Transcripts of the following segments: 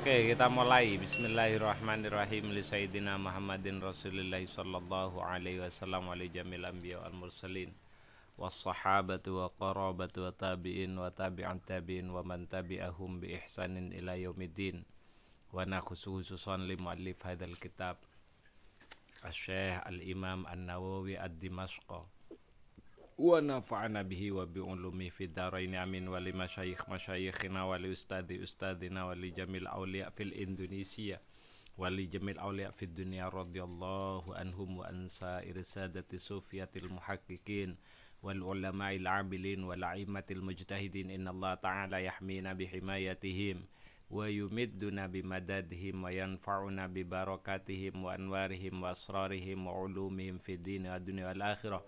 Oke, kita mulai. Bismillahirrahmanirrahim. Li Sayyidina Muhammadin Rasulillah sallallahu alaihi wasallam wa li jamil anbiya wal mursalin wassahabatu wa qarabatu wa tabi'in wa tabi'an tabi'in wa man tabi'ahum bi ihsanin ila yaumiddin. Wa khususan li muallif hadzal kitab Asy-Syaikh Al-Imam An-Nawawi Ad-Dimashqi wa nafa'ana bihi wa bi ulumi fid dharain amin wa li masyayikhina wa li ustadina wa li jamil auliya fil Indonesia wa li jamil auliya fid dunya radhiyallahu anhum wa an sa'ir sadati sufiyatil muhaqqiqin wal ulama'il amilin wal a'immatil mujtahidin innallaha ta'ala yahmina bi himayatihim wa yumidduna bi madadihim wa yanfa'una bi barakatihim wa anwarihim wa asrarihim wa ulumihim fid din wa dunya wal akhirah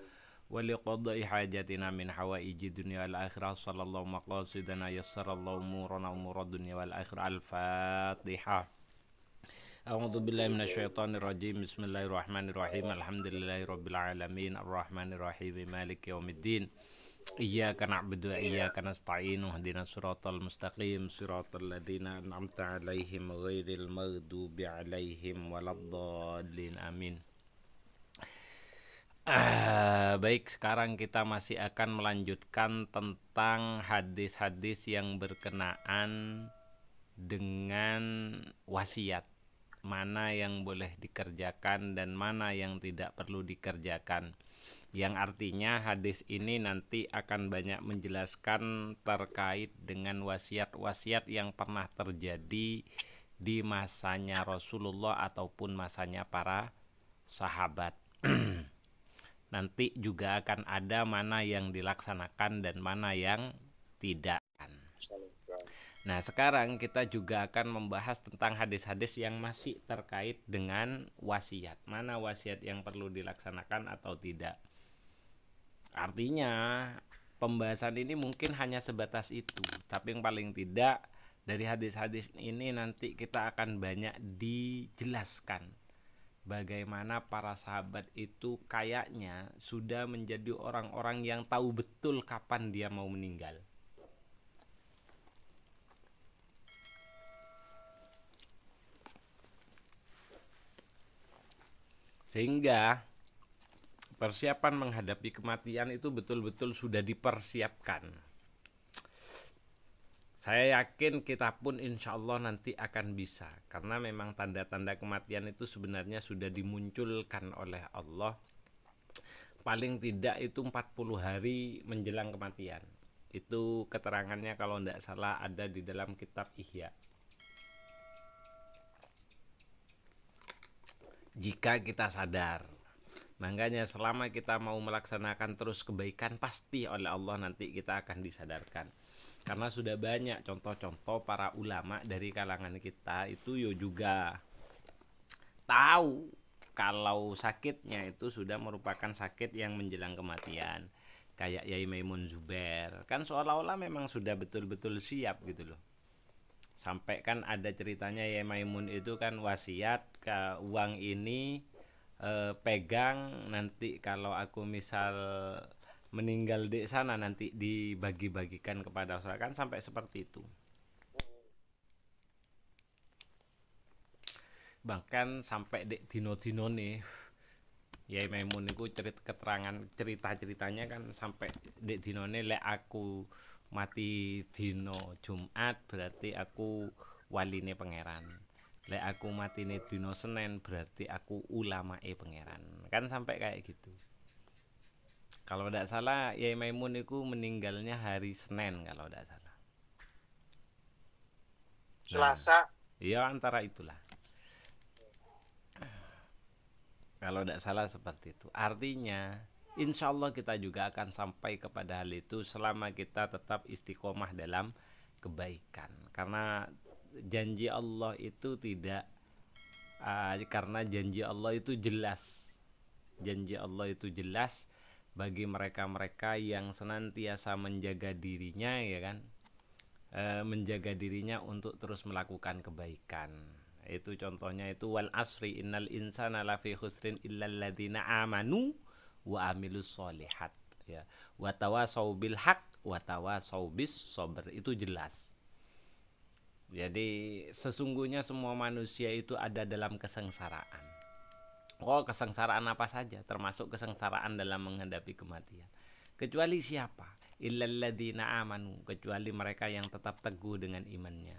ولقضاء حاجتنا من حوائج الدنيا والآخرة صلى الله مقاصدنا يسر الله أمورنا أمور الدنيا والآخرة. الفاتحة. أعوذ بالله من الشيطان الرجيم. بسم الله الرحمن الرحيم. الحمد لله رب العالمين الرحمن الرحيم مالك يوم الدين إياك نعبد وإياك نستعين اهدنا الصراط المستقيم صراط الذين أنعمت عليهم غير المغضوب عليهم ولا الضالين آمين. Baik, sekarang kita masih akan melanjutkan tentang hadis-hadis yang berkenaan dengan wasiat. Mana yang boleh dikerjakan dan mana yang tidak perlu dikerjakan. Yang artinya hadis ini nanti akan banyak menjelaskan terkait dengan wasiat-wasiat yang pernah terjadi di masanya Rasulullah ataupun masanya para sahabat. Nanti juga akan ada mana yang dilaksanakan dan mana yang tidak. Nah, sekarang kita juga akan membahas tentang hadis-hadis yang masih terkait dengan wasiat. Mana wasiat yang perlu dilaksanakan atau tidak. Artinya, pembahasan ini mungkin hanya sebatas itu. Tapi yang paling tidak, dari hadis-hadis ini nanti kita akan banyak dijelaskan bagaimana para sahabat itu kayaknya sudah menjadi orang-orang yang tahu betul kapan dia mau meninggal. Sehingga persiapan menghadapi kematian itu betul-betul sudah dipersiapkan. Saya yakin kita pun insya Allah nanti akan bisa. Karena memang tanda-tanda kematian itu sebenarnya sudah dimunculkan oleh Allah. Paling tidak itu 40 hari menjelang kematian. Itu keterangannya kalau tidak salah ada di dalam kitab Ihya. Jika kita sadar. Makanya selama kita mau melaksanakan terus kebaikan, pasti oleh Allah nanti kita akan disadarkan. Karena sudah banyak contoh-contoh para ulama dari kalangan kita itu juga tahu kalau sakitnya itu sudah merupakan sakit yang menjelang kematian. Kayak Yai Maimun Zubair, kan seolah-olah memang sudah betul-betul siap gitu loh. Sampai kan ada ceritanya Yai Maimun itu kan wasiat ke uang ini pegang nanti kalau aku misal meninggal di sana nanti dibagi-bagikan kepada saudara, kan sampai seperti itu. Bahkan sampai dek dino-dino nih Yai Maimun itu cerita-ceritanya kan sampai dek dino nih lek aku mati dino Jumat berarti aku waline pangeran. Lek aku mati nih dino Senin berarti aku ulamae pangeran. Kan sampai kayak gitu. Kalau tidak salah Yai Maimun itu meninggalnya hari Senin kalau tidak salah. Selasa. Iya antara itulah. Kalau tidak salah seperti itu. Artinya insya Allah kita juga akan sampai kepada hal itu selama kita tetap istiqomah dalam kebaikan. Karena janji Allah itu tidak karena janji Allah itu jelas. Janji Allah itu jelas bagi mereka-mereka yang senantiasa menjaga dirinya, ya kan, menjaga dirinya untuk terus melakukan kebaikan. Itu contohnya itu wal asri innal insana lafi khusrin illal ladzina amanu wa amilus solihat, ya, wa tawasau bil haq wa tawasau bis sabr. Itu jelas. Jadi sesungguhnya semua manusia itu ada dalam kesengsaraan. Oh, kesengsaraan apa saja, termasuk kesengsaraan dalam menghadapi kematian. Kecuali siapa? Illalladzina amanu, kecuali mereka yang tetap teguh dengan imannya.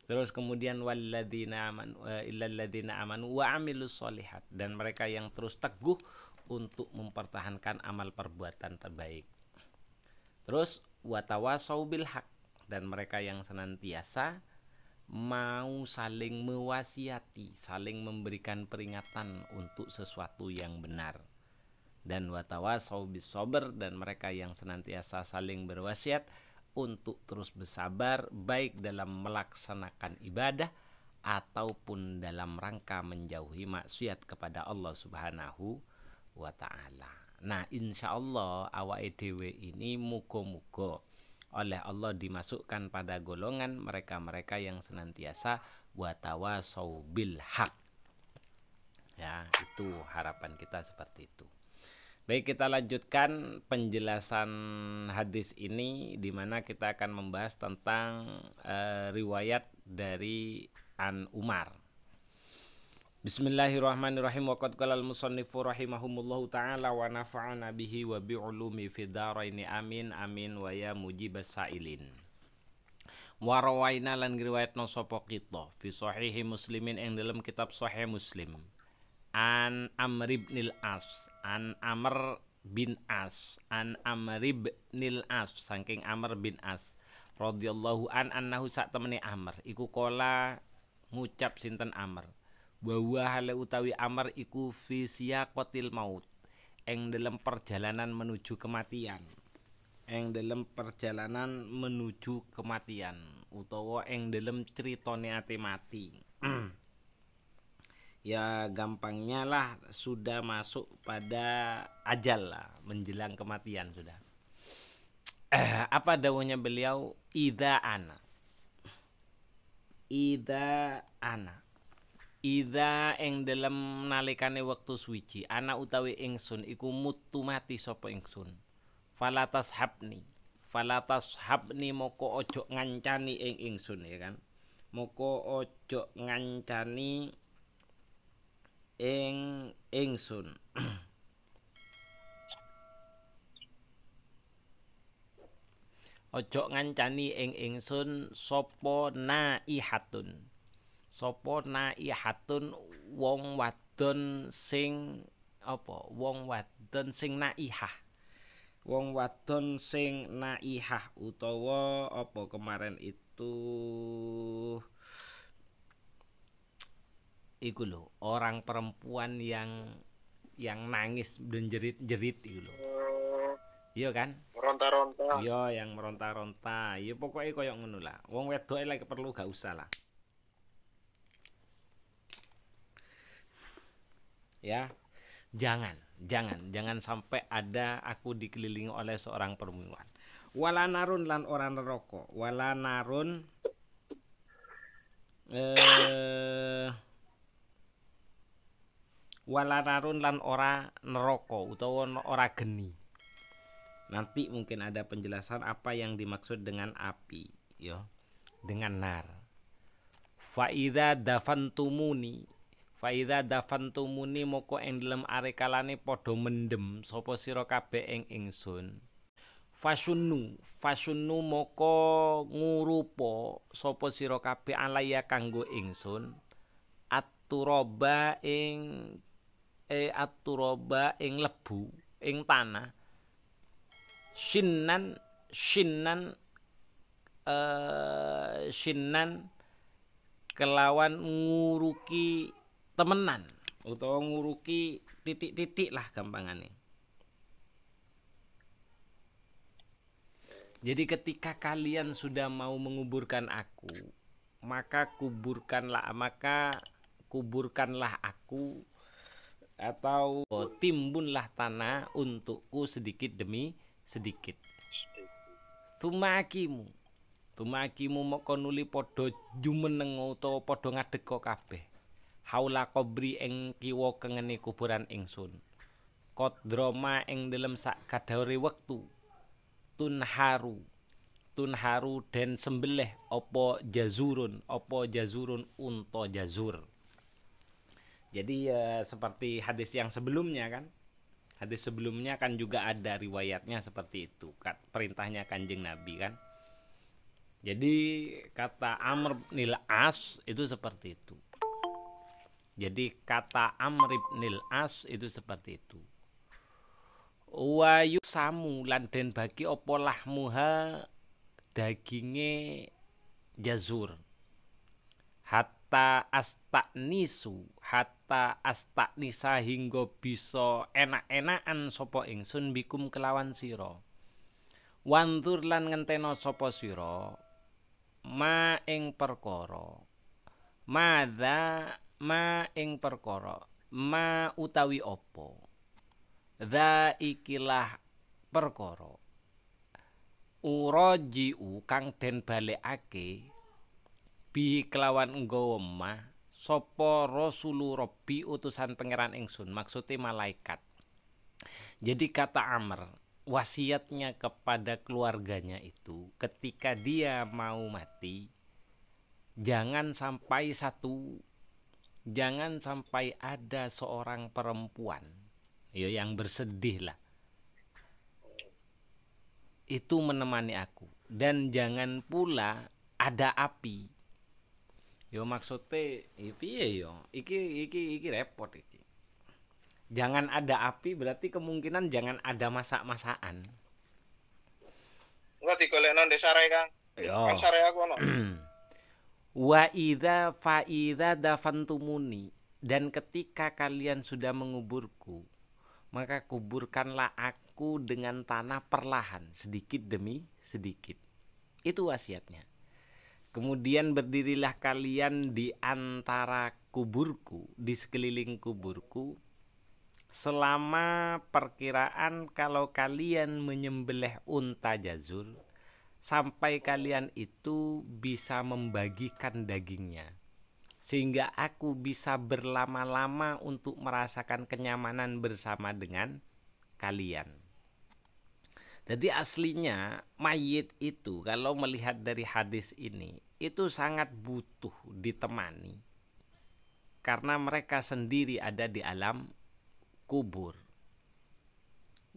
Terus kemudian walladzina amanu illalladzina amanu wa amilus solihat, dan mereka yang terus teguh untuk mempertahankan amal perbuatan terbaik. Terus watawasau bil haq, dan mereka yang senantiasa mau saling mewasiati, saling memberikan peringatan untuk sesuatu yang benar. Dan watawasau bis sabr, dan mereka yang senantiasa saling berwasiat untuk terus bersabar, baik dalam melaksanakan ibadah ataupun dalam rangka menjauhi maksiat kepada Allah Subhanahu wa ta'ala. Nah, insyaallah awake dhewe ini muga-muga oleh Allah dimasukkan pada golongan mereka-mereka yang senantiasa watawasau bil haq. Ya, itu harapan kita seperti itu. Baik, kita lanjutkan penjelasan hadis ini, di mana kita akan membahas tentang riwayat dari An Umar. Bismillahirrahmanirrahim. Wa qad qala al-musannifu rahimahumullahu ta'ala wa nafa'ana bihi wa bi'ulumi fid dharaini amin amin wa ya mujibas sa'ilin. Wa rawaina lan riwayatna sapa kita fi sahihi muslimin ing dalam kitab sahih Muslim. An Amr ibn al-As, an Amr bin As, an Amr ibn al-As, saking Amr bin As radhiyallahu annahu sak temene Amr iku kala ngucap sinten Amr, bahwa hale utawi Amr iku fi siyaqatil maut, ing dalam perjalanan menuju kematian, ing dalam perjalanan menuju kematian utawa ing dalam critane ati mati. Ya gampangnya lah, sudah masuk pada ajal lah, menjelang kematian sudah. Apa dawuhnya beliau? Idza ana Ida ing dalam nalikane wektu suci, ana utawi ingsun iku mutu mati sapa ingsun. Falatas habni moko ojo ngancani ing ingsun, ya kan. Moko ojo ngancani ing ingsun. Ojo ngancani ing ingsun sapa naihatun. Sapa naihatun, wong wadon sing apa? Wong wadon sing naihah. Wong wadon sing naihah utawa apa kemarin itu iku lho, orang perempuan yang nangis dan jerit-jerit iku lho. Iya kan? Meronta-ronta. Iya, yang meronta-ronta. Ya pokoknya koyo ngono lah. Wong wedoke lek perlu gak usah lah. Ya, jangan sampai ada aku dikelilingi oleh seorang perempuan. Wala narun lan ora neraka. Wala narun lan ora neraka utawa ora geni. Nanti mungkin ada penjelasan apa yang dimaksud dengan api, ya, dengan nar. Faida dafantumuni moko ing dalem arekalane padha mendem sapa sira kabeh ing ingsun. Fasunnu moko ngurupa sapa sira kabeh alaya kanggo ingsun aturoba ing lebu ing tanah. Shinnan kelawan nguruki temenan utawa nguruki titik-titik lah gampangane. Jadi ketika kalian sudah mau menguburkan aku, maka kuburkanlah aku, atau timbunlah tanah untukku sedikit demi sedikit. Tumakimu moko nuli padha jumeneng utawa padha ngadeka kabeh. Haula qabri ing kiwa kengene kuburan ingsun. Qadrama ing dalem sak kadhaure wektu. Tunharu tunharu den sembelih opo jazurun unta jazur. Jadi seperti hadis yang sebelumnya kan. Hadis sebelumnya kan juga ada riwayatnya seperti itu. Perintahnya Kanjeng Nabi kan. Jadi kata Amr bin As itu seperti itu. Jadi kata Amr bin As itu seperti itu. Wa yusamu lan den bagi apa lahmuha daginge jazur. Hatta astaknisa hingga bisa enak-enakan sapa ingsun bikum kelawan sira. Wandur lan ngentena sapa sira ma ing perkara ma utawi apa dza ikilah perkara urajiu kang den balekake bi kelawan nggawa mah sapa Rasulur Rabbi utusan pangeran ingsun, maksudnya malaikat. Jadi kata Amr, wasiatnya kepada keluarganya itu ketika dia mau mati, jangan sampai ada seorang perempuan ya yang bersedih lah itu menemani aku, dan jangan pula ada api. Yo maksudnya piye yo? Iki repot iki. Jangan ada api berarti kemungkinan jangan ada masak-masakan. Enggak digolekno ndek sare, Kang. Kan sare aku ono. Wa idza fa idza dafantumuni, dan ketika kalian sudah menguburku, maka kuburkanlah aku dengan tanah perlahan, sedikit demi sedikit. Itu wasiatnya. Kemudian berdirilah kalian di antara kuburku, di sekeliling kuburku, selama perkiraan kalau kalian menyembelih unta jazur, sampai kalian itu bisa membagikan dagingnya, sehingga aku bisa berlama-lama untuk merasakan kenyamanan bersama dengan kalian. Jadi aslinya mayit itu kalau melihat dari hadis ini itu sangat butuh ditemani, karena mereka sendiri ada di alam kubur.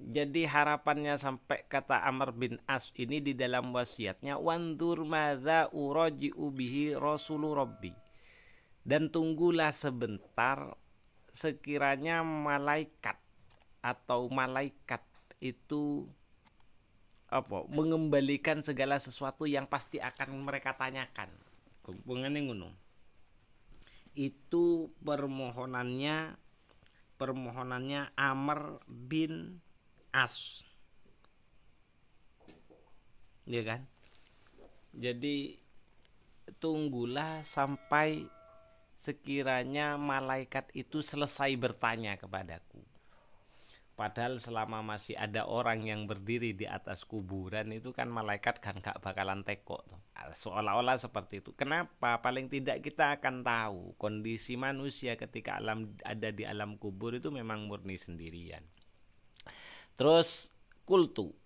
Jadi harapannya sampai kata Amr bin As ini di dalam wasiatnya, wandur madza uraji'u bihi Rasulur Rabbi, dan tunggulah sebentar sekiranya malaikat itu mengembalikan segala sesuatu yang pasti akan mereka tanyakan. Hubungannya ngono. Itu permohonannya Amr bin As. Ya kan? Jadi tunggulah sampai sekiranya malaikat itu selesai bertanya kepadaku. Padahal selama masih ada orang yang berdiri di atas kuburan itu kan malaikat kan gak bakalan teko. Seolah-olah seperti itu. Kenapa? Paling tidak kita akan tahu kondisi manusia ketika ada di alam kubur itu memang murni sendirian. Terus kultu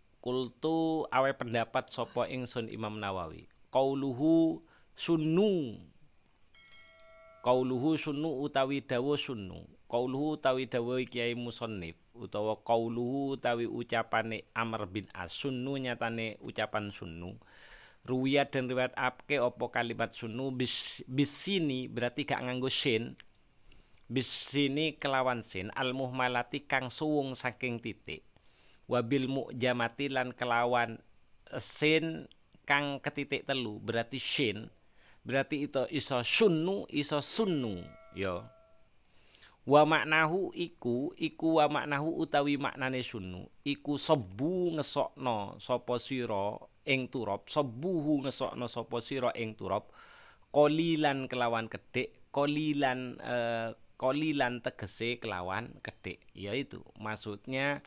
awe pendapat sopo ingsun Imam Nawawi. Qauluhu sunnu utawi dawa sunnu. Qauluhu utawi dawa Kiai Musannif, utawa qauluhu utawi ucapane Amr bin As, sunnu nyatane ucapan sunnu. Ruwiyat dan riwayat apke opo kalimat sunnu bisini berarti gak nganggo sin. Bisini kelawan sin al muhmalati kang suwung saking titik. Wabil mu'jamati lan kelawan sin kang ketitik telu berarti shin. Berarti itu iso sunnu yo. Wa maknahu iku wa maknahu utawi maknane sunnu iku sebu ngesokno sapa sira ing turab, sebuhu ngesokno sapa sira ing turab, qolilan kelawan kedhik, qolilan tegese kelawan kedhik, yaitu maksudnya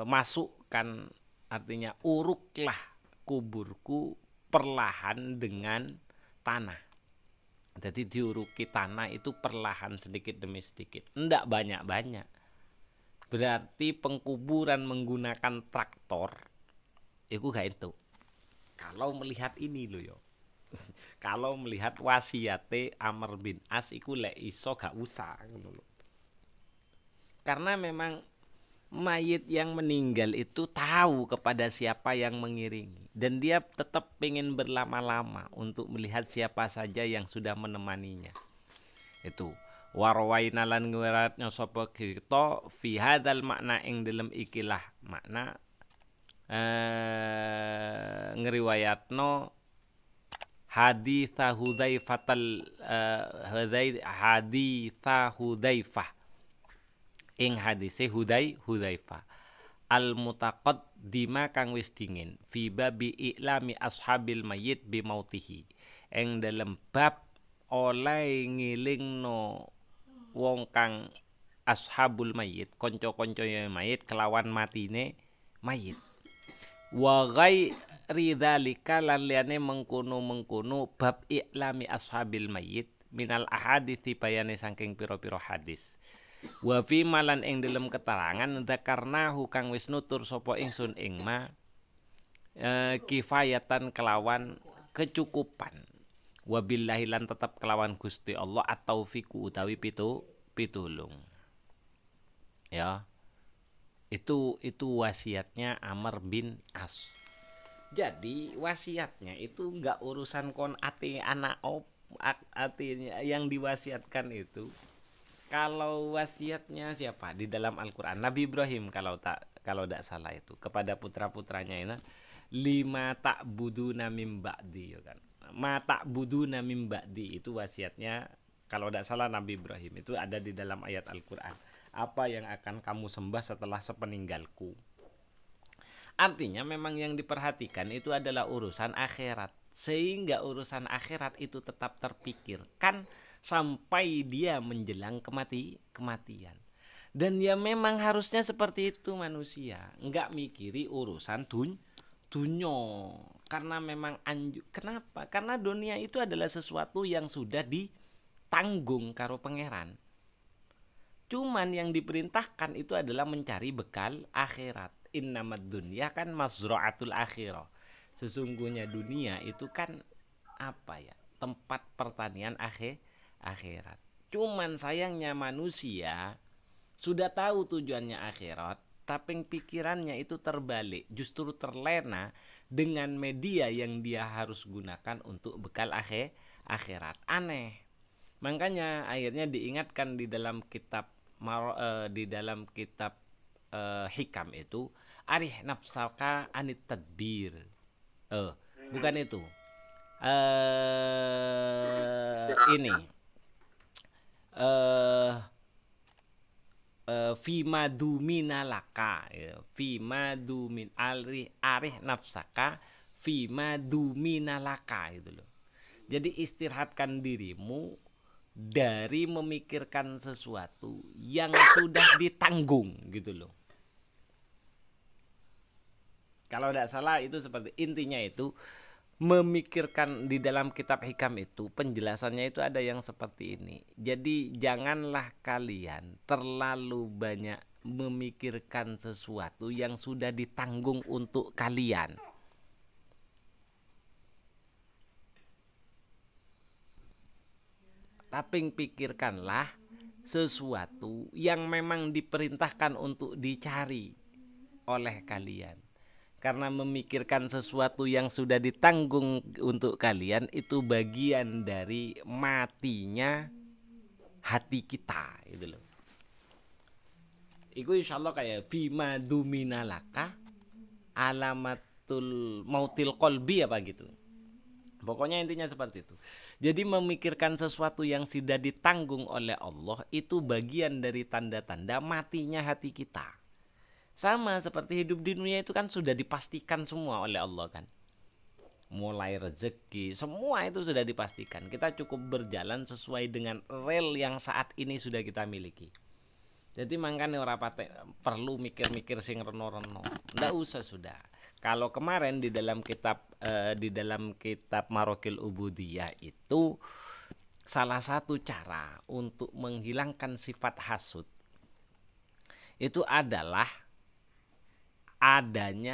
masukkan, artinya uruklah kuburku perlahan dengan tanah. Jadi diuruki tanah itu perlahan sedikit demi sedikit, enggak banyak-banyak. Berarti pengkuburan menggunakan traktor iku gak entuk. Kalau melihat ini lho yo. Kalau melihat wasiate Amr bin As iku lek iso gak usah ngono lho. Karena memang mayit yang meninggal itu tahu kepada siapa yang mengiringi dan dia tetap pengen berlama-lama untuk melihat siapa saja yang sudah menemaninya. Itu warwaina lan ngeratnya sapa kita fi hadzal makna ing dalam ikilah makna ngeriwayatno haditsa Hudzaifatal haditsa Hudzaifah ing hadise Hudzaifah al mutaqaddima kang wis dingin fi babi i'lami ashabil mayyit bi mautihi ing dalem bab oleh ngilingno wong kang ashabul mayyit kanca-kancane mayit kelawan matine mayit wa ghairi dzalika lan liyane mengkono-mengkono bab i'lami ashabil mayyit minal ahadithi bayane saking pira-pira hadis wa fi malan ing dalem keterangan dzakarnahu kang wis nutur sapa ingsun ing ma kifayatan kelawan kecukupan wabillahi lan tetap kelawan Gusti Allah at-taufiqu utawi pitulung ya. Itu wasiatnya Amr bin As. Jadi wasiatnya itu enggak urusan kon ati anak artinya yang diwasiatkan itu. Kalau wasiatnya siapa di dalam Al-Qur'an Nabi Ibrahim kalau tidak salah itu kepada putra-putranya ini lima ta'buduna mim ba'di ya kan. Ma ta'buduna mim ba'di itu wasiatnya kalau tidak salah Nabi Ibrahim itu ada di dalam ayat Al-Qur'an. Apa yang akan kamu sembah setelah sepeninggalku? Artinya memang yang diperhatikan itu adalah urusan akhirat. Sehingga urusan akhirat itu tetap terpikirkan sampai dia menjelang kematian. Dan ya memang harusnya seperti itu manusia. Enggak mikiri urusan dunyo. Karena memang kenapa? Karena dunia itu adalah sesuatu yang sudah ditanggung karo pangeran. Cuman yang diperintahkan itu adalah mencari bekal akhirat. Innamad dunya kan mazra'atul akhirah. Sesungguhnya dunia itu kan apa ya? Tempat pertanian akhirat. Cuman sayangnya manusia sudah tahu tujuannya akhirat, tapi pikirannya itu terbalik, justru terlena dengan media yang dia harus gunakan untuk bekal akhirat. Aneh. Makanya akhirnya diingatkan di dalam kitab Hikam itu arih nafsaka anit tadbir. Bukan itu. Ini fima dumina laka ya. Fima dumin arih nafsaka fima dumina laka itu loh. Jadi istirahatkan dirimu dari memikirkan sesuatu yang sudah ditanggung gitu loh. Kalau tidak salah itu seperti intinya itu memikirkan di dalam kitab Hikam itu penjelasannya itu ada yang seperti ini. Jadi janganlah kalian terlalu banyak memikirkan sesuatu yang sudah ditanggung untuk kalian. Tapi pikirkanlah sesuatu yang memang diperintahkan untuk dicari oleh kalian. Karena memikirkan sesuatu yang sudah ditanggung untuk kalian itu bagian dari matinya hati kita itu loh. Iku insyaallah kayak fima duminalaka alamatul mautil qalbi apa gitu. Pokoknya intinya seperti itu. Jadi memikirkan sesuatu yang sudah ditanggung oleh Allah itu bagian dari tanda-tanda matinya hati kita. Sama seperti hidup di dunia itu kan sudah dipastikan semua oleh Allah kan. Mulai rezeki, semua itu sudah dipastikan. Kita cukup berjalan sesuai dengan rel yang saat ini sudah kita miliki. Jadi makanya ora perlu mikir-mikir sing reno-reno. Ndak usah sudah. Kalau kemarin di dalam kitab Marokil Ubudiyah itu salah satu cara untuk menghilangkan sifat hasud itu adalah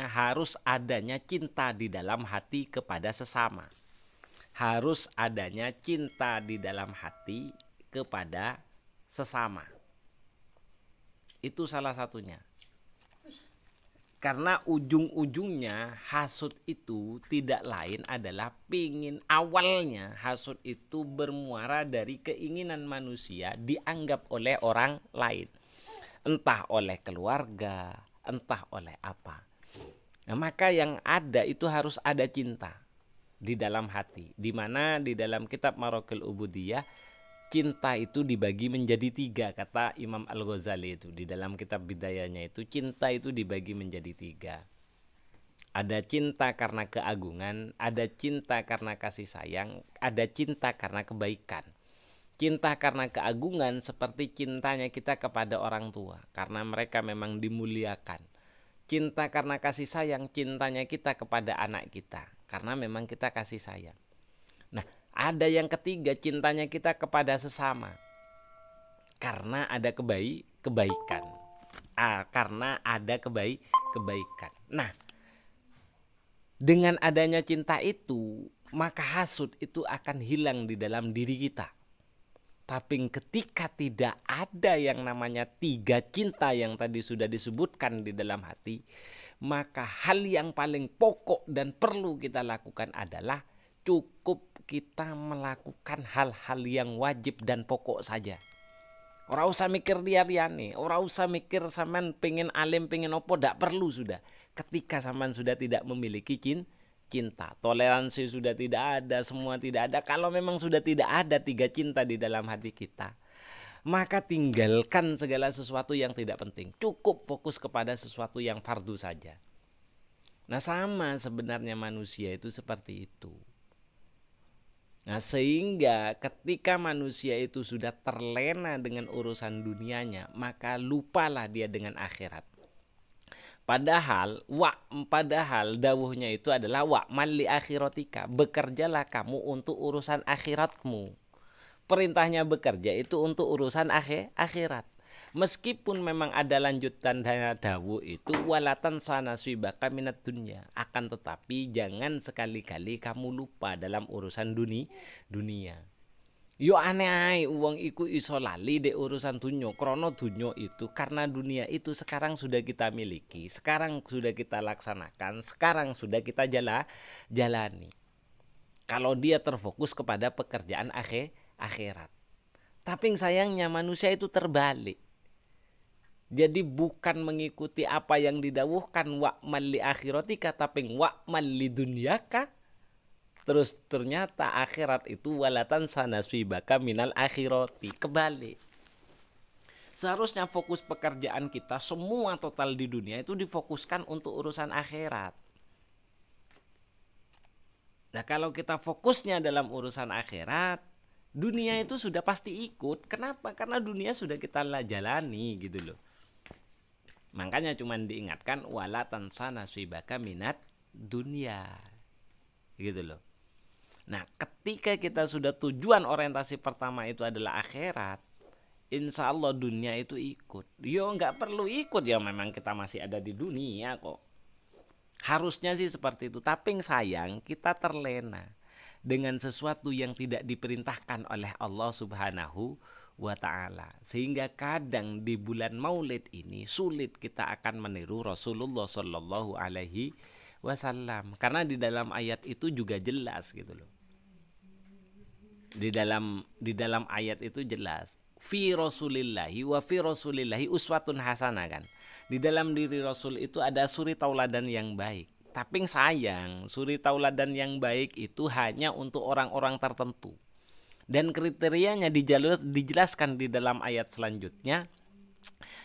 harus adanya cinta di dalam hati kepada sesama. Harus adanya cinta di dalam hati kepada sesama. Itu salah satunya. Karena ujung-ujungnya hasud itu tidak lain adalah awalnya hasud itu bermuara dari keinginan manusia dianggap oleh orang lain. Entah oleh keluarga, entah oleh apa. Nah, maka yang ada itu harus ada cinta di dalam hati. Di mana di dalam kitab Maraqil Ubudiyah, cinta itu dibagi menjadi 3, kata Imam Al-Ghazali itu di dalam kitab Bidayahnya itu, cinta itu dibagi menjadi 3. Ada cinta karena keagungan, ada cinta karena kasih sayang, ada cinta karena kebaikan. Cinta karena keagungan seperti cintanya kita kepada orang tua karena mereka memang dimuliakan. Cinta karena kasih sayang, cintanya kita kepada anak kita karena memang kita kasih sayang. Nah, ada yang ketiga, cintanya kita kepada sesama karena ada kebaikan. Karena ada kebaikan. Nah, dengan adanya cinta itu, maka hasud itu akan hilang di dalam diri kita. Tapi ketika tidak ada yang namanya 3 cinta yang tadi sudah disebutkan di dalam hati, maka hal yang paling pokok dan perlu kita lakukan adalah cukup kita melakukan hal-hal yang wajib dan pokok saja. Ora usah mikir liar-liane, ora usah mikir sampean pengen alim pengen opo, ndak perlu sudah. Ketika sampean sudah tidak memiliki cinta, toleransi sudah tidak ada, semua tidak ada. Kalau memang sudah tidak ada 3 cinta di dalam hati kita, maka tinggalkan segala sesuatu yang tidak penting. Cukup fokus kepada sesuatu yang fardu saja. Nah, sama sebenarnya manusia itu seperti itu. Nah, sehingga ketika manusia itu sudah terlena dengan urusan dunianya, maka lupalah dia dengan akhirat. Padahal dawuhnya itu adalah wa'mal li akhiratika, bekerjalah kamu untuk urusan akhiratmu. Perintahnya bekerja itu untuk urusan akhirat. Meskipun memang ada lanjutan dawuh itu walatan sanasibaka minat dunya, akan tetapi jangan sekali-kali kamu lupa dalam urusan dunia. Yo aneh uang iku iso lali de urusan dunia, krono dunia itu karena dunia itu sekarang sudah kita miliki, sekarang sudah kita laksanakan, sekarang sudah kita jalani. Kalau dia terfokus kepada pekerjaan akhirat. Tapi sayangnya manusia itu terbalik. Jadi bukan mengikuti apa yang didawuhkan wa'mal li akhiratika, tapi wa'mal li dunyaka. Terus ternyata akhirat itu walatan sanasibaka minal akhirati, kebalik. Seharusnya fokus pekerjaan kita semua total di dunia itu difokuskan untuk urusan akhirat. Nah, kalau kita fokusnya dalam urusan akhirat, dunia itu sudah pasti ikut. Kenapa? Karena dunia sudah kita jalani gitu loh. Makanya cuman diingatkan wala tansa nasibaka minat dunia. Gitu loh. Nah, ketika kita sudah tujuan orientasi pertama itu adalah akhirat, insya Allah dunia itu ikut. Yo nggak perlu ikut, ya memang kita masih ada di dunia kok. Harusnya sih seperti itu. Tapi sayang kita terlena dengan sesuatu yang tidak diperintahkan oleh Allah Subhanahu wa ta'ala. Sehingga kadang di bulan Maulid ini sulit kita akan meniru Rasulullah Sallallahu Alaihi Wasallam. Karena di dalam ayat itu juga jelas gitu loh. Di dalam ayat itu jelas. Fi Rasulillahi wa fi Rasulillahi uswatun hasanah kan. Di dalam diri Rasul itu ada suri tauladan yang baik. Tapi sayang, suri tauladan yang baik itu hanya untuk orang-orang tertentu. Dan kriterianya dijelaskan di dalam ayat selanjutnya.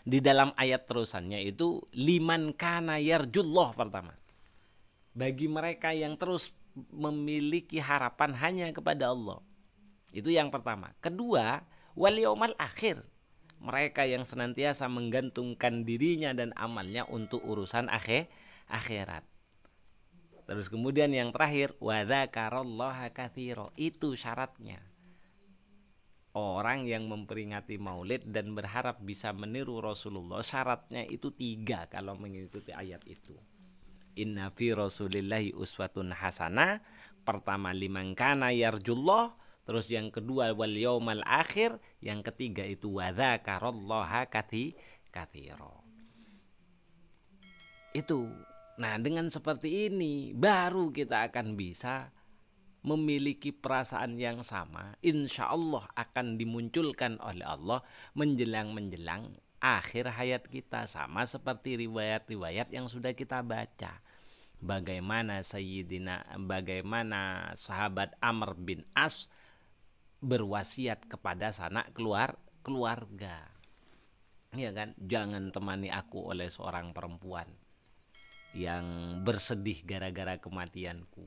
Di dalam ayat terusannya itu liman kana yarjullah pertama. Bagi mereka yang terus memiliki harapan hanya kepada Allah. Itu yang pertama. Kedua, wal yaumal akhir. Mereka yang senantiasa menggantungkan dirinya dan amalnya untuk urusan akhirat. Terus kemudian yang terakhir, wa dzakarallaha katsira. Itu syaratnya. orang yang memperingati Maulid dan berharap bisa meniru Rasulullah, syaratnya itu 3 kalau mengikuti ayat itu. Inna fi Rasulillahi uswatun hasanah. Pertama, liman kana yarjullah. Terus yang kedua, wal yaumal akhir. Yang ketiga itu wa dzakarallaha katsira. Itu. Nah, dengan seperti ini baru kita akan bisa memiliki perasaan yang sama. Insya Allah akan dimunculkan oleh Allah menjelang akhir hayat kita, sama seperti riwayat-riwayat yang sudah kita baca. Bagaimana sahabat Amr bin As berwasiat kepada sanak keluarga. Ya kan, jangan temani aku oleh seorang perempuan yang bersedih gara-gara kematianku,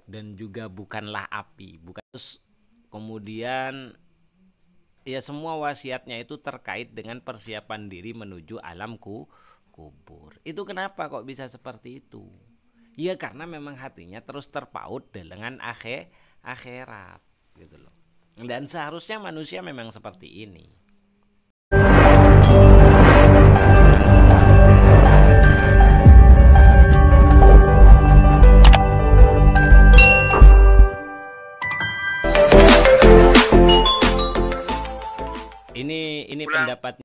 dan juga bukanlah api, bukan. Terus kemudian ya semua wasiatnya itu terkait dengan persiapan diri menuju alam kubur. Itu kenapa kok bisa seperti itu? Ya karena memang hatinya terus terpaut dengan akhirat gitu loh. Dan seharusnya manusia memang seperti ini. Ini pendapat